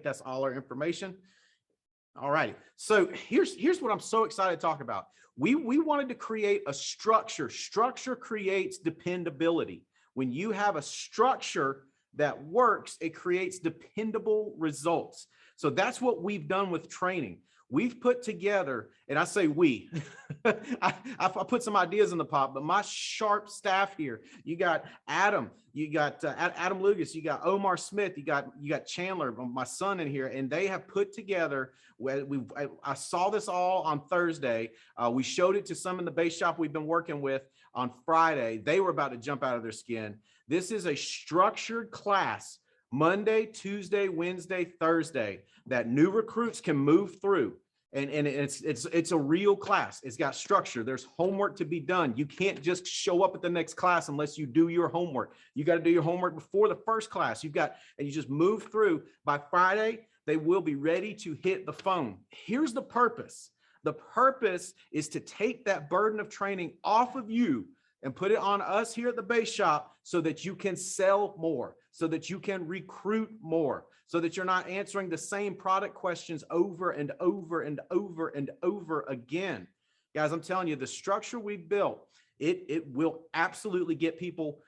That's all our information. All righty. So here's what I'm so excited to talk about. We wanted to create a structure. Structure creates dependability. When you have a structure that works, it creates dependable results. So that's what we've done with training. We've put together, and I say we, I put some ideas in the pot, but my sharp staff here, you got Adam, you got Adam Lucas, you got Omar Smith, you got Chandler, my son in here, and they have put together, I saw this all on Thursday. We showed it to some in the base shop we've been working with on Friday. They were about to jump out of their skin. This is a structured class, Monday, Tuesday, Wednesday, Thursday, that new recruits can move through. And it's a real class. It's got structure. There's homework to be done. You can't just show up at the next class unless you do your homework. You got to do your homework before the first class. And you just move through. By Friday, they will be ready to hit the phone. Here's the purpose. The purpose is to take that burden of training off of you and put it on us here at the base shop so that you can sell more, so that you can recruit more, so that you're not answering the same product questions over and over and over and over again. Guys, I'm telling you, the structure we've built, it will absolutely get people,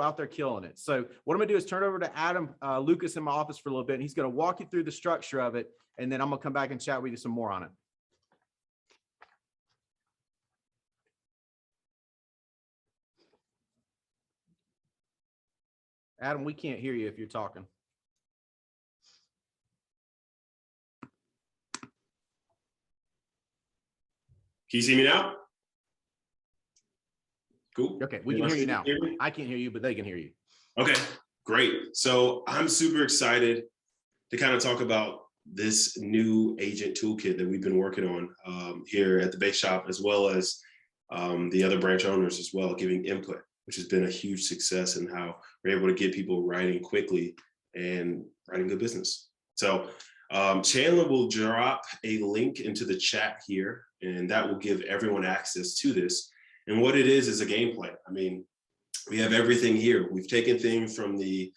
out there killing it. So what I'm gonna do is turn it over to Adam Lucas in my office for a little bit, and he's gonna walk you through the structure of it, and then I'm gonna come back and chat with you some more on it. Adam, we can't hear you if you're talking. Can you see me now? Cool. Okay, we can hear you now. I can't hear you, but they can hear you. Okay, great. So I'm super excited to kind of talk about this new agent toolkit that we've been working on here at the base shop, as well as the other branch owners as well, giving input, which has been a huge success in how we're able to get people writing quickly and writing good business. So Chandler will drop a link into the chat here, and that will give everyone access to this. And what it is a game plan. I mean, we have everything here. We've taken things from the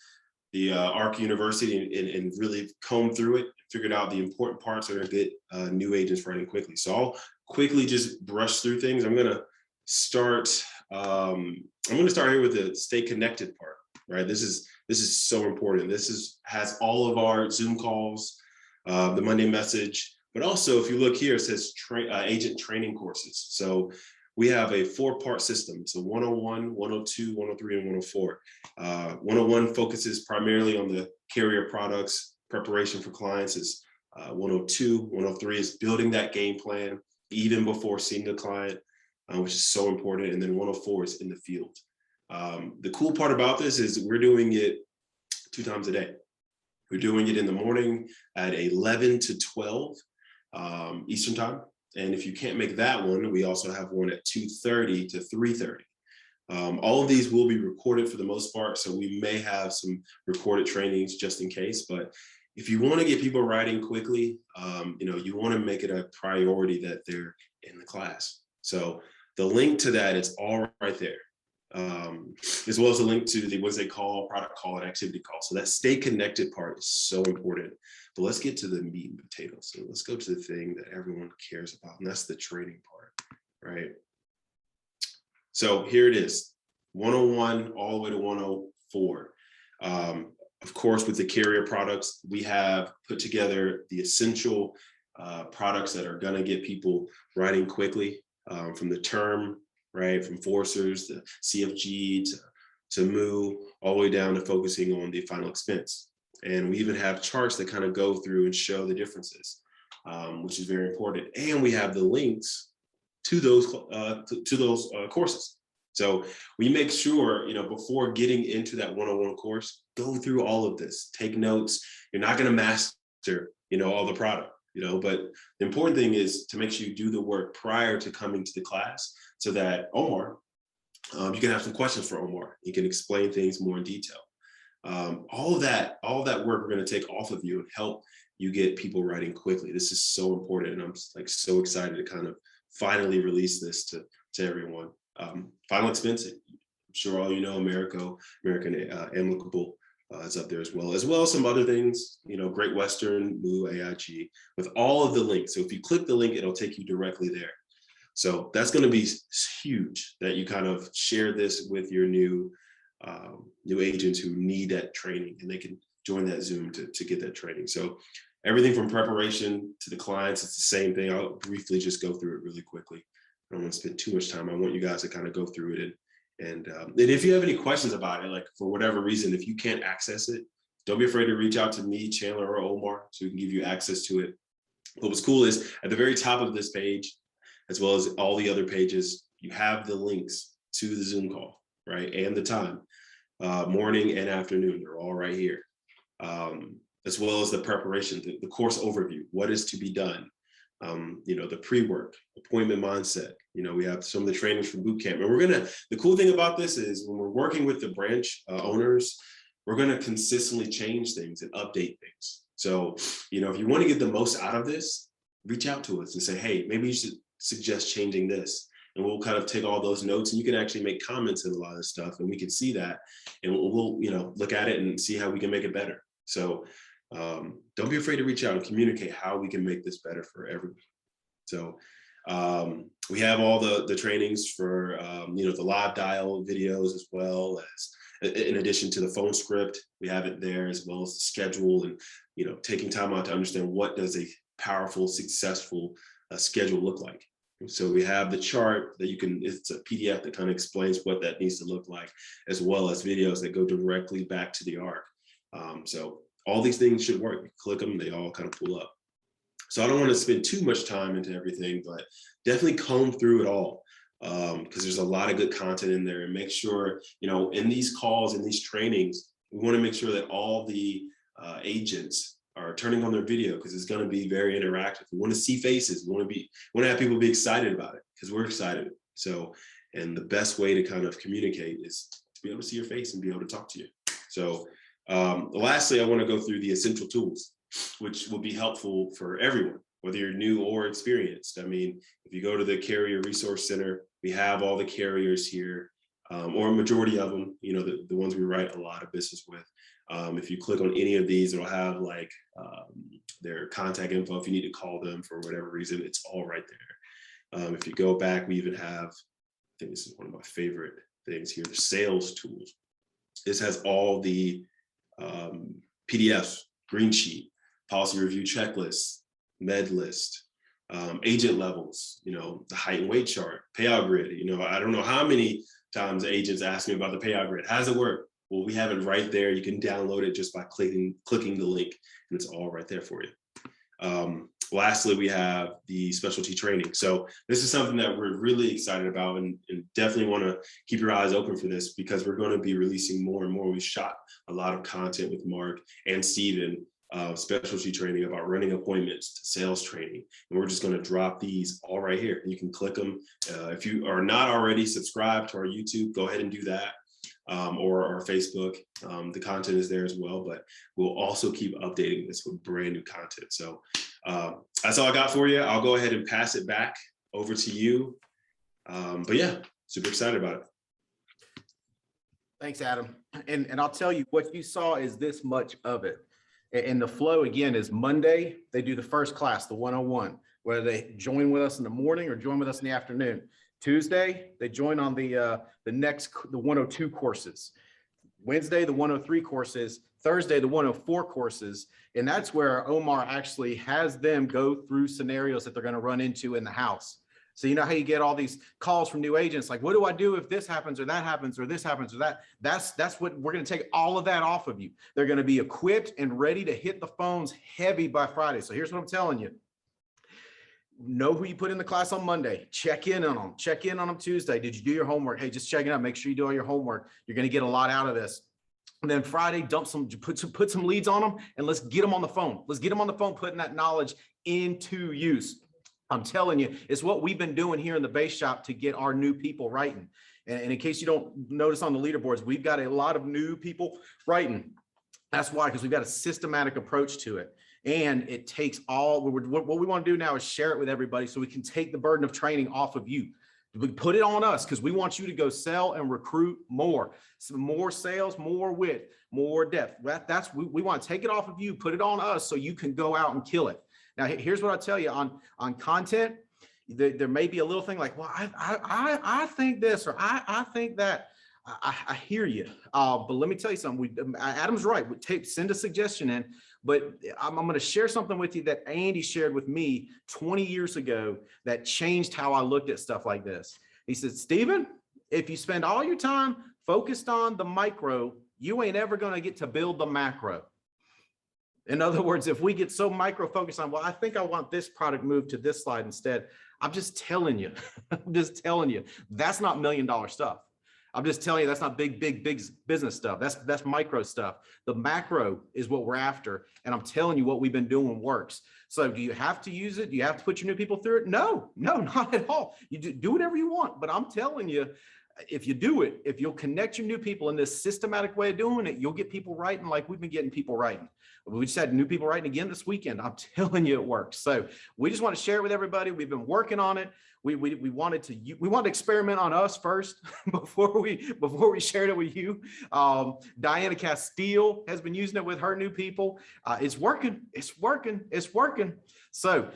ARC University and really combed through it, figured out the important parts that are good new agents writing quickly. So I'll quickly just brush through things. I'm gonna start here with the stay connected part, right? This is so important. Has all of our Zoom calls, the Monday message, but also if you look here, it says agent training courses. So we have a 4-part system. So 101, 102, 103, and 104. 101 focuses primarily on the carrier products, preparation for clients. Is 102, 103 is building that game plan even before seeing the client, which is so important. And then 104 is in the field. The cool part about this is we're doing it 2 times a day. We're doing it in the morning at 11 to 12 Eastern time. And if you can't make that one, we also have one at 2:30 to 3:30. All of these will be recorded for the most part, so we may have some recorded trainings just in case. But if you want to get people writing quickly, you want to make it a priority that they're in the class. So the link to that is all right there, as well as a link to the Wednesday call, product call, and activity call. So that stay connected part is so important. But let's get to the meat and potatoes. So let's go to the thing that everyone cares about, and that's the training part, right? So here it is, 101 all the way to 104. Of course, with the carrier products, we have put together the essential products that are gonna get people writing quickly, from the term, right? From forcers, to CFG, to MOO, all the way down to focusing on the final expense. And we even have charts that kind of go through and show the differences, which is very important. And we have the links to those courses. So we make sure, before getting into that 101 course, go through all of this, take notes. You're not going to master, all the product, but the important thing is to make sure you do the work prior to coming to the class, so that Omar, you can have some questions for Omar. He can explain things more in detail. All of that work we're going to take off of you and help you get people writing quickly. This is so important, and I'm so excited to kind of finally release this to everyone. Final expense, I'm sure all American Amicable It's up there as well as some other things, Great Western, Moo, AIG, with all of the links. So if you click the link, it'll take you directly there. So that's going to be huge that you kind of share this with your new agents who need that training, and they can join that Zoom to get that training. So everything from preparation to the clients, it's the same thing. I'll briefly just go through it really quickly. I don't want to spend too much time. I want you guys to kind of go through it. And if you have any questions about it, like for whatever reason, if you can't access it, don't be afraid to reach out to me, Chandler, or Omar, so we can give you access to it. But what's cool is at the very top of this page, as well as all the other pages, you have the links to the Zoom call, right? And the time, morning and afternoon, they're all right here. As well as the preparation, the course overview, what is to be done, the pre-work, appointment mindset. We have some of the trainings from boot camp. And the cool thing about this is when we're working with the branch owners, we're gonna consistently change things and update things. So, if you wanna get the most out of this, reach out to us and say, hey, maybe you should suggest changing this. And we'll kind of take all those notes, and you can actually make comments on a lot of stuff, and we can see that, and we'll look at it and see how we can make it better. So don't be afraid to reach out and communicate how we can make this better for everyone. So we have all the trainings for the live dial videos, as well as, in addition to the phone script, we have it there, as well as the schedule, and taking time out to understand what does a powerful, successful schedule look like. So we have the chart that it's a PDF that kind of explains what that needs to look like, as well as videos that go directly back to the ARC. So all these things should work. You click them, they all kind of pull up. So I don't want to spend too much time into everything, but definitely comb through it all, because there's a lot of good content in there. And make sure, in these calls and these trainings, we want to make sure that all the agents are turning on their video, because it's going to be very interactive. We want to see faces. We want to have people be excited about it, because we're excited. So, and the best way to kind of communicate is to be able to see your face and be able to talk to you. So lastly, I want to go through the essential tools, which will be helpful for everyone, whether you're new or experienced. I mean, if you go to the Carrier Resource Center, we have all the carriers here, or a majority of them, the ones we write a lot of business with. If you click on any of these, it'll have like their contact info if you need to call them for whatever reason. It's all right there. If you go back, we even have, I think this is one of my favorite things here, the sales tools. This has all the PDFs, green sheet, policy review checklist, med list, agent levels, the height and weight chart, payout grid. I don't know how many times agents ask me about the payout grid. How does it work? Well, we have it right there. You can download it just by clicking the link, and it's all right there for you. Lastly, we have the specialty training. So this is something that we're really excited about, and definitely want to keep your eyes open for this, because we're going to be releasing more and more. We shot a lot of content with Mark and Steven, specialty training about running appointments, to sales training. And we're just going to drop these all right here. You can click them. If you are not already subscribed to our YouTube, go ahead and do that. Or our Facebook. The content is there as well, but we'll also keep updating this with brand new content. So that's all I got for you. I'll go ahead and pass it back over to you. But yeah, super excited about it. Thanks, Adam. And I'll tell you, what you saw is this much of it. And the flow, again, is Monday, they do the first class, the 101, whether they join with us in the morning or join with us in the afternoon. Tuesday, they join on the 102 courses. Wednesday, the 103 courses. Thursday, the 104 courses. And that's where Omar actually has them go through scenarios that they're going to run into in the house. So you know how you get all these calls from new agents, like, what do I do if this happens or that happens or this happens or that? That's what we're going to take all of that off of you. They're going to be equipped and ready to hit the phones heavy by Friday. So here's what I'm telling you. Know who you put in the class on Monday. Check in on them. Check in on them Tuesday. Did you do your homework? Hey, just checking out. Make sure you do all your homework. You're going to get a lot out of this. And then Friday, put some leads on them, and let's get them on the phone. Let's get them on the phone, putting that knowledge into use. I'm telling you, it's what we've been doing here in the base shop to get our new people writing. And in case you don't notice on the leaderboards, we've got a lot of new people writing. That's why, because we've got a systematic approach to it. And it takes what we want to do now is share it with everybody, so we can take the burden of training off of you. We put it on us because we want you to go sell and recruit more. Some more sales, more width, more depth. We want to take it off of you, put it on us so you can go out and kill it. Now, here's what I tell you on content. There may be a little thing like, well, I think this, or I think that. I hear you, but let me tell you something. Adam's right. Send a suggestion in, but I'm going to share something with you that Andy shared with me 20 years ago that changed how I looked at stuff like this. He said, Stephen, if you spend all your time focused on the micro, you ain't ever going to get to build the macro. In other words, if we get so micro focused on, well, I think I want this product moved to this slide instead. I'm just telling you, that's not $1 million stuff. I'm just telling you, that's not big business stuff. That's micro stuff. The macro is what we're after. And I'm telling you what we've been doing works. So do you have to use it? Do you have to put your new people through it? No, not at all. You do whatever you want. But I'm telling you, if you do it, if you'll connect your new people in this systematic way of doing it, you'll get people writing like we've been getting people writing. We just had new people writing again this weekend. I'm telling you, it works. So we just want to share it with everybody. We've been working on it. We wanted to experiment on us first before we shared it with you. Diana Castile has been using it with her new people. It's working. So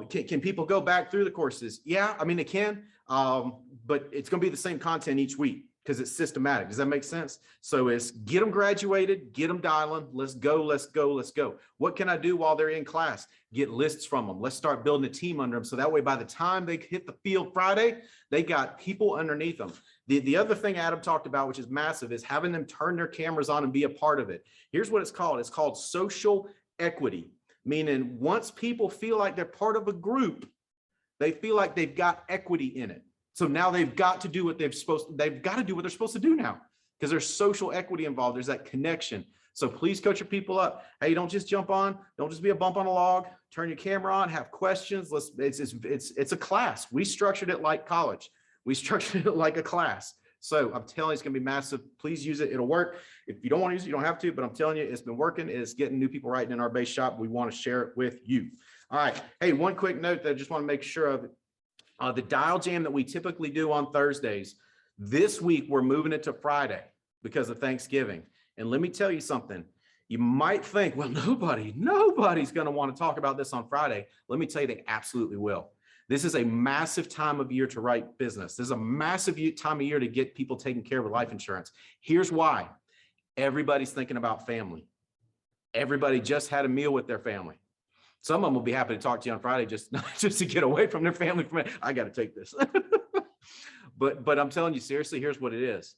can people go back through the courses? Yeah, I mean, they can, but it's going to be the same content each week because it's systematic. Does that make sense? So it's get them graduated, get them dialing. Let's go. What can I do while they're in class? Get lists from them. Let's start building a team under them. So that way, by the time they hit the field Friday, they got people underneath them. The other thing Adam talked about, which is massive, is having them turn their cameras on and be a part of it. Here's what it's called. It's called social equity, meaning once people feel like they're part of a group, they feel like they've got equity in it. So now they've got to do what they've got to do what they're supposed to do now, because there's social equity involved. There's that connection. So please coach your people up. Hey, don't just jump on. Don't just be a bump on a log. Turn your camera on. Have questions. It's a class. We structured it like college. We structured it like a class. So I'm telling you, it's going to be massive. Please use it. It'll work. If you don't want to use it, you don't have to. But I'm telling you, it's been working. It's getting new people writing in our base shop. We want to share it with you. All right. Hey, one quick note that I just want to make sure of. The dial jam that we typically do on Thursdays, this week we're moving it to Friday because of Thanksgiving. And let me tell you something. You might think, well, nobody's going to want to talk about this on Friday. Let me tell you, they absolutely will. This is a massive time of year to write business. This is a massive time of year to get people taken care of with life insurance. Here's why. Everybody's thinking about family. Everybody just had a meal with their family. Some of them will be happy to talk to you on Friday just to get away from their family. I got to take this. but I'm telling you, seriously, here's what it is.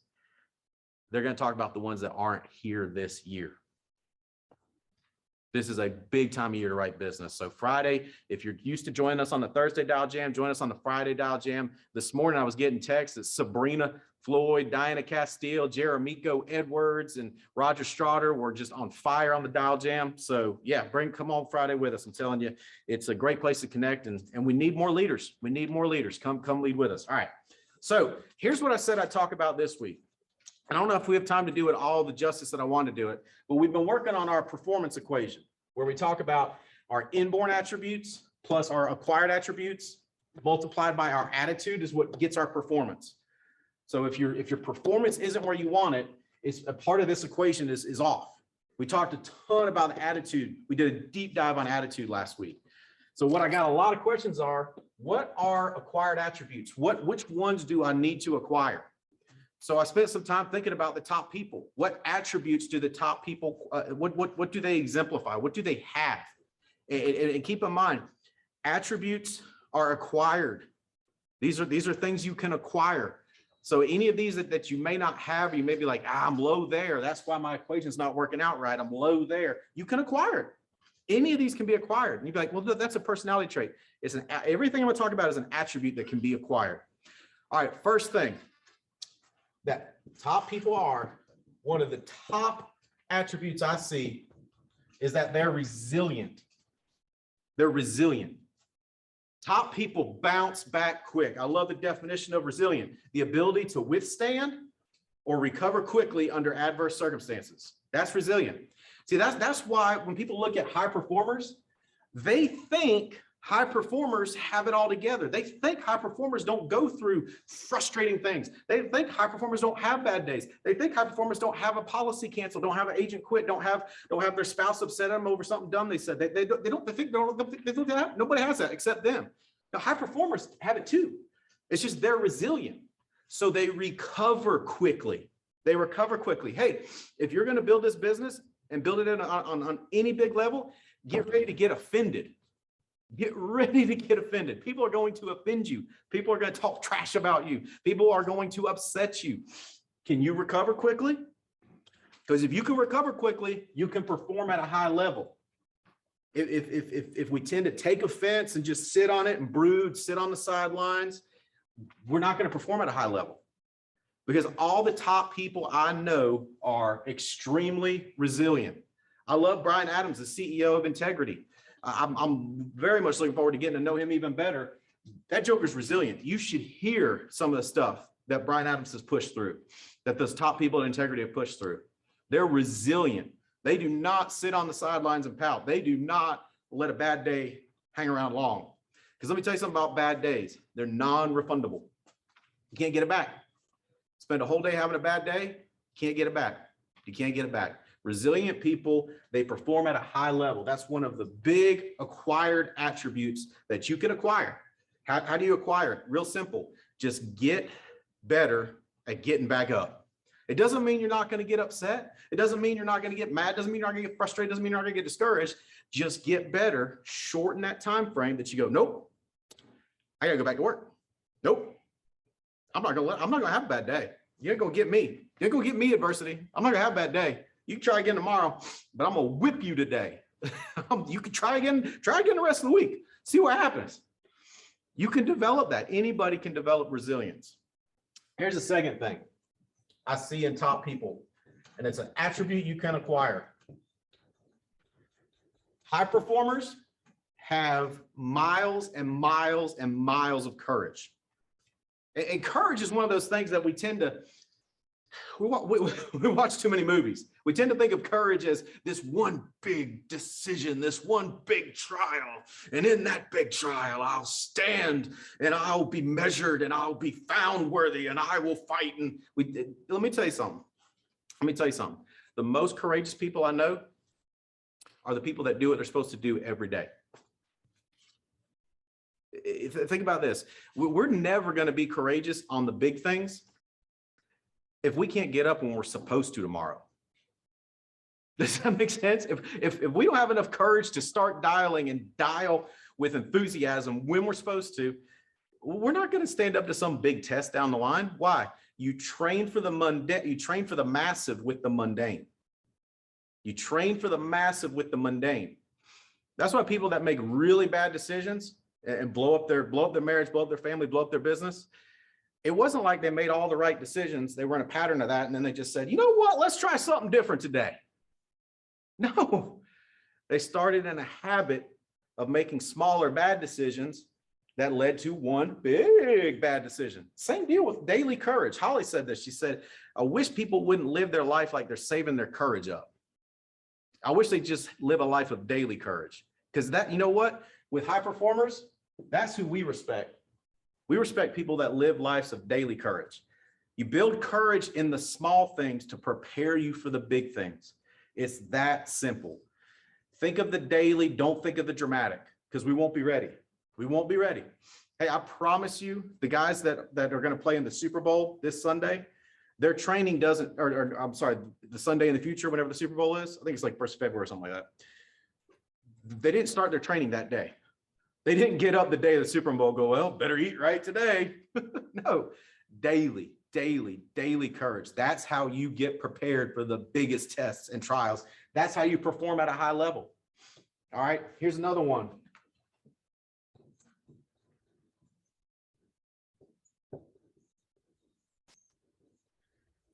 They're going to talk about the ones that aren't here this year. This is a big time of year to write business. So Friday, if you're used to joining us on the Thursday Dial Jam, join us on the Friday Dial Jam. This morning, I was getting texts that Sabrina Floyd, Diana Castile, Jeremico Edwards, and Roger Strader were just on fire on the Dial Jam. So yeah, come on Friday with us. I'm telling you, it's a great place to connect, and we need more leaders. We need more leaders. Come lead with us. All right. So here's what I said I'd talk about this week. I don't know if we have time to do it all the justice that I want to do it, but we've been working on our performance equation where we talk about our inborn attributes plus our acquired attributes multiplied by our attitude is what gets our performance. So if your performance isn't where you want it, it's a part of this equation is off. We talked a ton about attitude. We did a deep dive on attitude last week. So what I got a lot of questions are, what are acquired attributes? Which ones do I need to acquire? So I spent some time thinking about the top people. What attributes do the top people, what do they exemplify? What do they have? And keep in mind, attributes are acquired. These are things you can acquire. So any of these that you may not have, you may be like, I'm low there. That's why my equation's not working out right. I'm low there. You can acquire it. Any of these can be acquired. And you'd be like, well, that's a personality trait. Everything I'm going to talk about is an attribute that can be acquired. All right, first thing that top people are, one of the top attributes I see is that they're resilient. They're resilient. Top people bounce back quick. I love the definition of resilient, the ability to withstand or recover quickly under adverse circumstances. That's resilient. See, that's why when people look at high performers, they think High performers have it all together. They think high performers don't go through frustrating things. They think high performers don't have bad days. They think high performers don't have a policy canceled, don't have an agent quit, don't have their spouse upset at them over something dumb they said. They think nobody has that except them. Now, high performers have it too. It's just they're resilient. So they recover quickly. They recover quickly. Hey, if you're going to build this business and build it on any big level, get ready to get offended. Get ready to get offended. People are going to offend you. People are going to talk trash about you. People are going to upset you. Can you recover quickly? Because if you can recover quickly, you can perform at a high level. If we tend to take offense and just sit on it and brood, sit on the sidelines, we're not going to perform at a high level. Because all the top people I know are extremely resilient. I love Brian Adams, the CEO of Integrity. I'm very much looking forward to getting to know him even better. That joker's resilient. You should hear some of the stuff that Brian Adams has pushed through, that those top people at Integrity have pushed through. They're resilient. They do not sit on the sidelines and pout. They do not let a bad day hang around long. Because let me tell you something about bad days. They're non-refundable. You can't get it back. Spend a whole day having a bad day, can't get it back. You can't get it back. Resilient people, they perform at a high level. That's one of the big acquired attributes that you can acquire. How do you acquire it? Real simple. Just get better at getting back up. It doesn't mean you're not going to get upset. It doesn't mean you're not going to get mad. It doesn't mean you're not going to get frustrated. It doesn't mean you're not going to get discouraged. Just get better. Shorten that time frame that you go, nope, I got to go back to work. Nope. I'm not going to have a bad day. You're going to get me. You're going to get me adversity. I'm not going to have a bad day. You can try again tomorrow, but I'm going to whip you today. You can try again the rest of the week. See what happens. You can develop that. Anybody can develop resilience. Here's the second thing I see in top people, and it's an attribute you can acquire. High performers have miles and miles and miles of courage. And courage is one of those things that we tend to, we watch too many movies. We tend to think of courage as this one big decision, this one big trial. And in that big trial, I'll stand and I'll be measured and I'll be found worthy and I will fight. And let me tell you something. The most courageous people I know are the people that do what they're supposed to do every day. Think about this. We're never going to be courageous on the big things if we can't get up when we're supposed to tomorrow. Does that make sense? If we don't have enough courage to start dialing and dial with enthusiasm when we're supposed to, we're not going to stand up to some big test down the line. Why? You train for the mundane, you train for the massive with the mundane. You train for the massive with the mundane. That's why people that make really bad decisions and blow up their marriage, blow up their family, blow up their business, it wasn't like they made all the right decisions. They were in a pattern of that. And then they just said, you know what, let's try something different today. No, they started in a habit of making smaller bad decisions that led to one big bad decision. Same deal with daily courage. Holly said this. She said, I wish people wouldn't live their life like they're saving their courage up. I wish they just live a life of daily courage. Because that, you know what, with high performers, that's who we respect. We respect people that live lives of daily courage. You build courage in the small things to prepare you for the big things. It's that simple. Think of the daily, don't think of the dramatic, because we won't be ready. We won't be ready. Hey, I promise you, the guys that are going to play in the Super Bowl this Sunday, their training doesn't, or I'm sorry, the Sunday in the future, whenever the Super Bowl is, I think it's like 1st of February or something like that. They didn't start their training that day. They didn't get up the day of the Super Bowl, go, well, better eat right today. No, daily courage. That's how you get prepared for the biggest tests and trials. That's how you perform at a high level. All right, here's another one.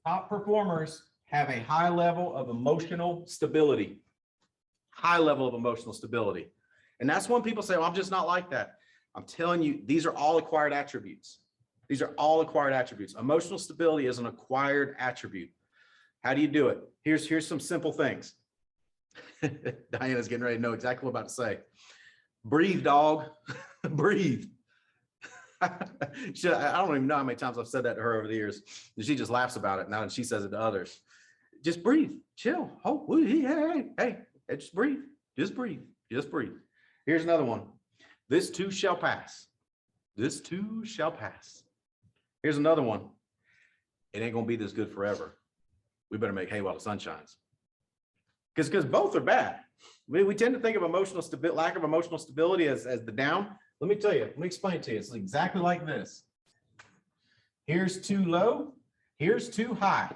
Top performers have a high level of emotional stability. High level of emotional stability. And that's when people say, well, I'm just not like that. I'm telling you, these are all acquired attributes. These are all acquired attributes. Emotional stability is an acquired attribute. How do you do it? Here's some simple things. Diana's getting ready to know exactly what I'm about to say. Breathe, dog. Breathe. I don't even know how many times I've said that to her over the years. She just laughs about it now, and she says it to others. Just breathe, chill. Oh, hey, just breathe. Just breathe. Just breathe. Here's another one. This too shall pass. This too shall pass. Here's another one. It ain't gonna be this good forever. We better make hay while the sun shines. Because both are bad. We tend to think of lack of emotional stability as the down. Let me tell you, let me explain it to you. It's exactly like this. Here's too low, here's too high.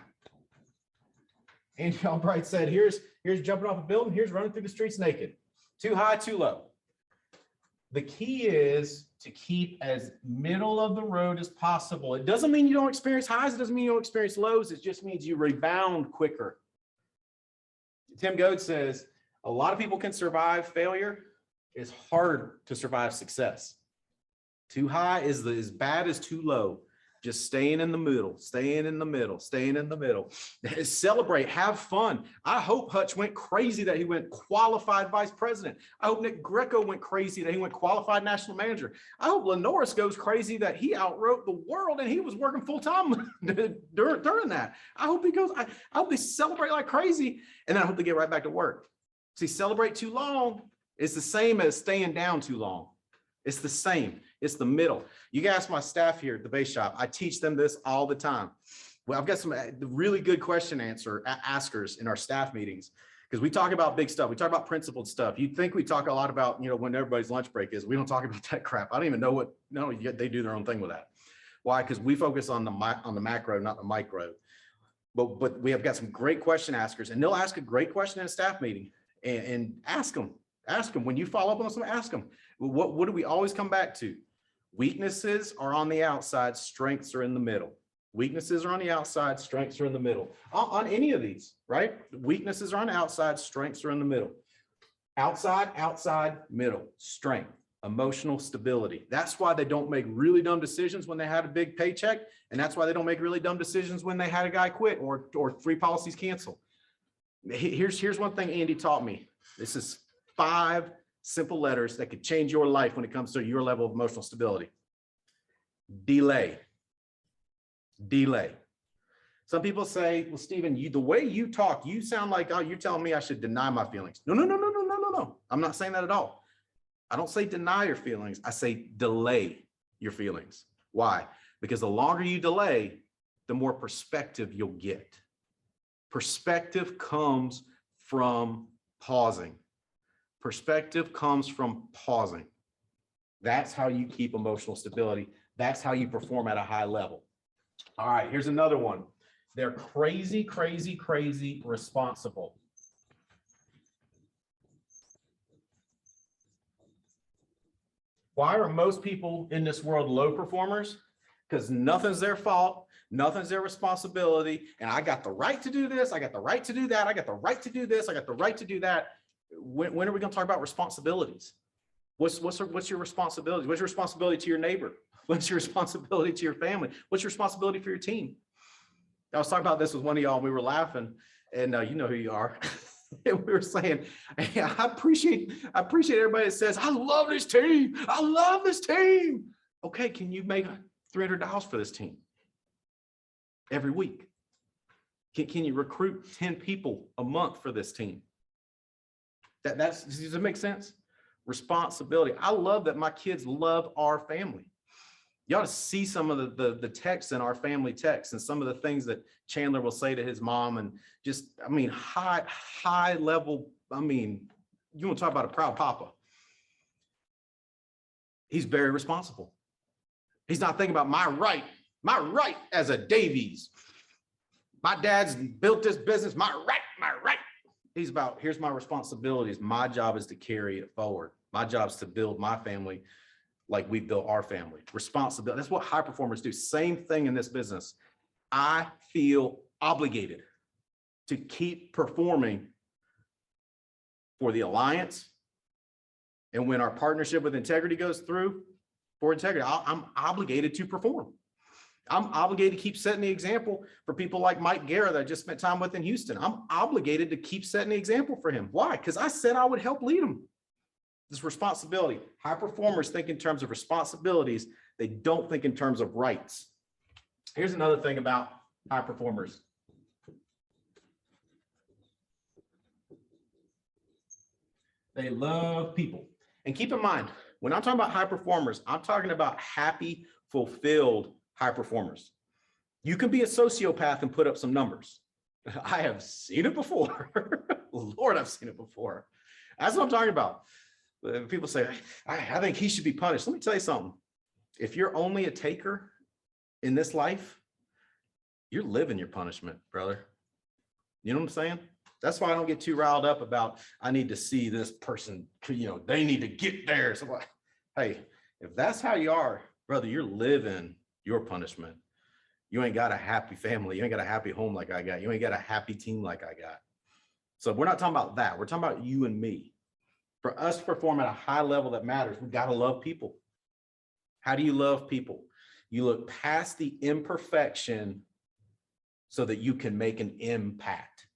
Andy Albright said, here's jumping off a building, here's running through the streets naked. Too high, too low. The key is to keep as middle of the road as possible. It doesn't mean you don't experience highs, it doesn't mean you don't experience lows, it just means you rebound quicker. Tim Goad says, a lot of people can survive failure. It's hard to survive success. Too high is as bad as too low. Just staying in the middle, staying in the middle, staying in the middle. Celebrate, have fun. I hope Hutch went crazy that he went qualified vice president. I hope Nick Greco went crazy that he went qualified national manager. I hope Lenoris goes crazy that he outwrote the world and he was working full time during that. I hope he goes, I hope they celebrate like crazy, and then I hope they get right back to work. See, celebrate too long is the same as staying down too long. It's the same. It's the middle. You can ask my staff here at the base shop. I teach them this all the time. Well, I've got some really good question askers in our staff meetings, because we talk about big stuff. We talk about principled stuff. You'd think we talk a lot about, when everybody's lunch break is. We don't talk about that crap. I don't even know what. No, they do their own thing with that. Why? Because we focus on the macro, not the micro. But we have got some great question askers, and they'll ask a great question in a staff meeting, and ask them. Ask them when you follow up on something. Ask them. What do we always come back to? Weaknesses are on the outside, strengths are in the middle. Weaknesses are on the outside, strengths are in the middle. On any of these, right? Weaknesses are on the outside, strengths are in the middle. Outside, middle, strength, emotional stability. That's why they don't make really dumb decisions when they had a big paycheck. And that's why they don't make really dumb decisions when they had a guy quit or 3 policies canceled. Here's one thing Andy taught me. This is 5 simple letters that could change your life when it comes to your level of emotional stability. Delay. Some people say, well, Stephen, the way you talk, you sound like, oh, you're telling me I should deny my feelings. No. I'm not saying that at all. I don't say deny your feelings. I say delay your feelings. Why? Because the longer you delay, the more perspective you'll get. Perspective comes from pausing. Perspective comes from pausing. That's how you keep emotional stability. That's how you perform at a high level. All right, here's another one. They're crazy responsible. Why are most people in this world low performers? Because nothing's their fault. Nothing's their responsibility. And I got the right to do this. I got the right to do that. I got the right to do this. I got the right to do that. When are we going to talk about responsibilities? What's your responsibility? What's your responsibility to your neighbor? What's your responsibility to your family? What's your responsibility for your team? I was talking about this with one of y'all, and we were laughing, and you know who you are. And we were saying, hey, I appreciate everybody that says, I love this team. I love this team. Okay, can you make $300 for this team every week? Can you recruit 10 people a month for this team? Does it make sense? Responsibility. I love that my kids love our family. You ought to see some of the texts in our family texts and some of the things that Chandler will say to his mom, and just, high level. You want to talk about a proud papa. He's very responsible. He's not thinking about my right as a Davies. My dad's built this business, my right. He's about, here's my responsibilities. My job is to carry it forward. My job is to build my family like we built our family. Responsibility. That's what high performers do. Same thing in this business. I feel obligated to keep performing for the alliance. And when our partnership with Integrity goes through, for Integrity, I'm obligated to perform. I'm obligated to keep setting the example for people like Mike Guerra that I just spent time with in Houston. I'm obligated to keep setting the example for him. Why? Because I said I would help lead him. This responsibility. High performers think in terms of responsibilities. They don't think in terms of rights. Here's another thing about high performers. They love people. And keep in mind, when I'm talking about high performers, I'm talking about happy, fulfilled high performers. You can be a sociopath and put up some numbers. I have seen it before. Lord, I've seen it before. That's what I'm talking about. People say, I think he should be punished. Let me tell you something. If you're only a taker in this life, you're living your punishment, brother. You know what I'm saying? That's why I don't get too riled up about, I need to see this person, they need to get there. So, hey, if that's how you are, brother, you're living your punishment. You ain't got a happy family. You ain't got a happy home like I got. You ain't got a happy team like I got. So we're not talking about that. We're talking about you and me. For us to perform at a high level that matters, we got to love people. How do you love people? You look past the imperfection so that you can make an impact.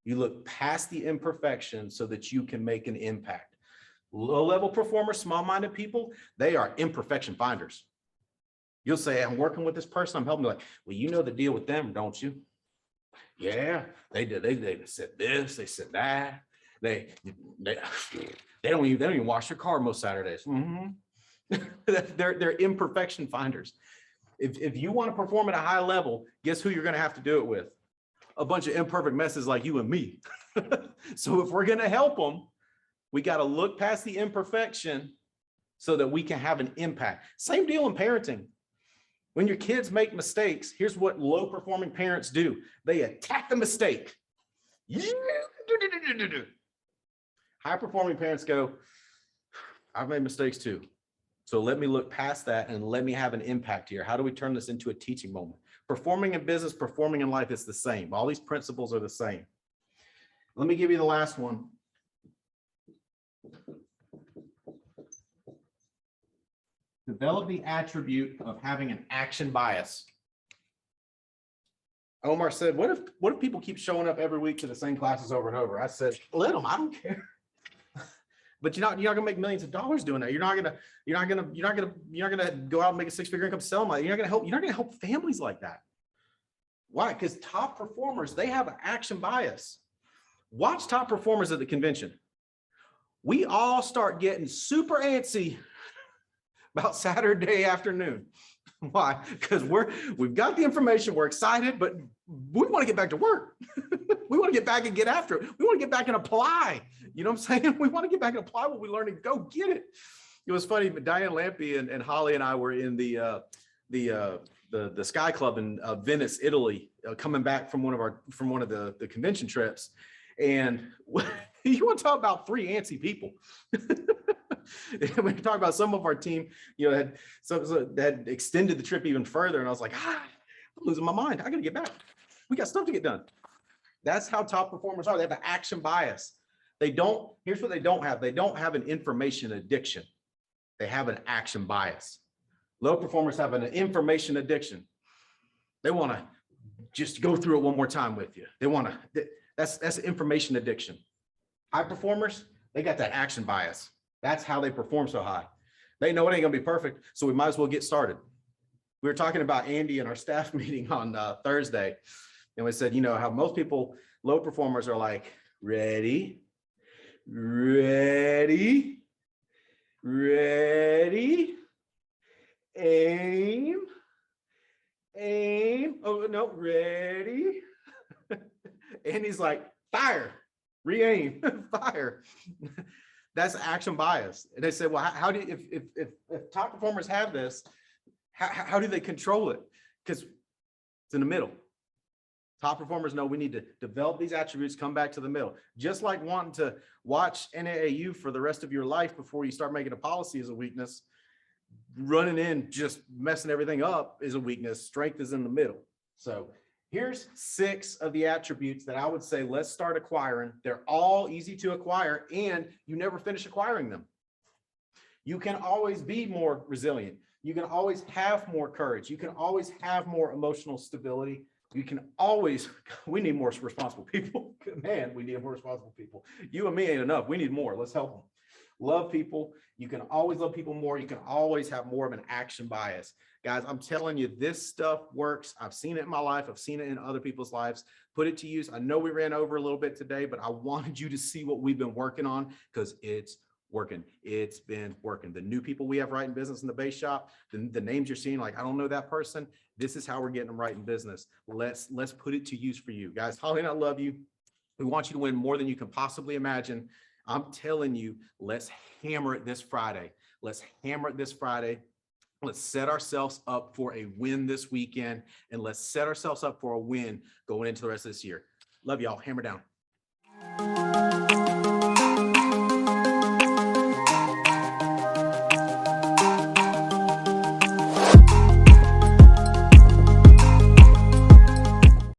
You look past the imperfection so that you can make an impact. Low-level performers, small-minded people, they are imperfection finders. You'll say, I'm working with this person, I'm helping. Like, well, you know the deal with them, don't you? Yeah, they did. They said this, they said that. They don't even wash their car most Saturdays. They're imperfection finders. If you want to perform at a high level, guess who you're going to have to do it with? A bunch of imperfect messes like you and me. So if we're going to help them, we got to look past the imperfection so that we can have an impact. Same deal in parenting. When your kids make mistakes, here's what low performing parents do. They attack the mistake. High performing parents go, I've made mistakes too. So let me look past that and let me have an impact here. How do we turn this into a teaching moment? Performing in business, performing in life is the same. All these principles are the same. Let me give you the last one. Develop the attribute of having an action bias. Omar said, what if people keep showing up every week to the same classes over and over? I said, let them, I don't care. But you're not gonna make millions of dollars doing that. You're not gonna go out and make a six-figure income selling like you're not gonna help families like that. Why? Because top performers, they have an action bias. Watch top performers at the convention. We all start getting super antsy about Saturday afternoon. Why? Because we've got the information, we're excited, but we want to get back to work. We want to get back and get after it. We want to get back and apply. You know what I'm saying? We want to get back and apply what we learned and go get it. It was funny, but Diane Lampy and Holly and I were in the Sky Club in Venice, Italy, coming back from one of the convention trips. And you want to talk about three antsy people. We talk about some of our team, had extended the trip even further. And I was like, I'm losing my mind. I got to get back. We got stuff to get done. That's how top performers are. They have an action bias. Here's what they don't have. They don't have an information addiction. They have an action bias. Low performers have an information addiction. They want to just go through it one more time with you. That's information addiction. High performers, they got that action bias. That's how they perform so high. They know it ain't gonna be perfect, so we might as well get started. We were talking about Andy in our staff meeting on Thursday, and we said, how most people, low performers, are like, ready, aim. Oh no, ready. Andy's like, fire, re-aim, fire. That's action bias. And they said, well, how do you, if top performers have this, how do they control it? Because it's in the middle. Top performers know we need to develop these attributes, come back to the middle. Just like wanting to watch NAAU for the rest of your life before you start making a policy is a weakness. Running in, just messing everything up is a weakness. Strength is in the middle. So here's 6 of the attributes that I would say, let's start acquiring. They're all easy to acquire and you never finish acquiring them. You can always be more resilient. You can always have more courage. You can always have more emotional stability. You can always, we need more responsible people. Man, we need more responsible people. You and me ain't enough. We need more. Let's help them. Love people. You can always love people more. You can always have more of an action bias. Guys, I'm telling you, this stuff works. I've seen it in my life. I've seen it in other people's lives. Put it to use. I know we ran over a little bit today, but I wanted you to see what we've been working on because it's working. It's been working. The new people we have right in business in the base shop, the names you're seeing, like, I don't know that person. This is how we're getting them right in business. Let's put it to use for you guys. Holly and I love you. We want you to win more than you can possibly imagine. I'm telling you, let's hammer it this Friday. Let's hammer it this Friday. Let's set ourselves up for a win this weekend, and let's set ourselves up for a win going into the rest of this year. Love y'all. Hammer down.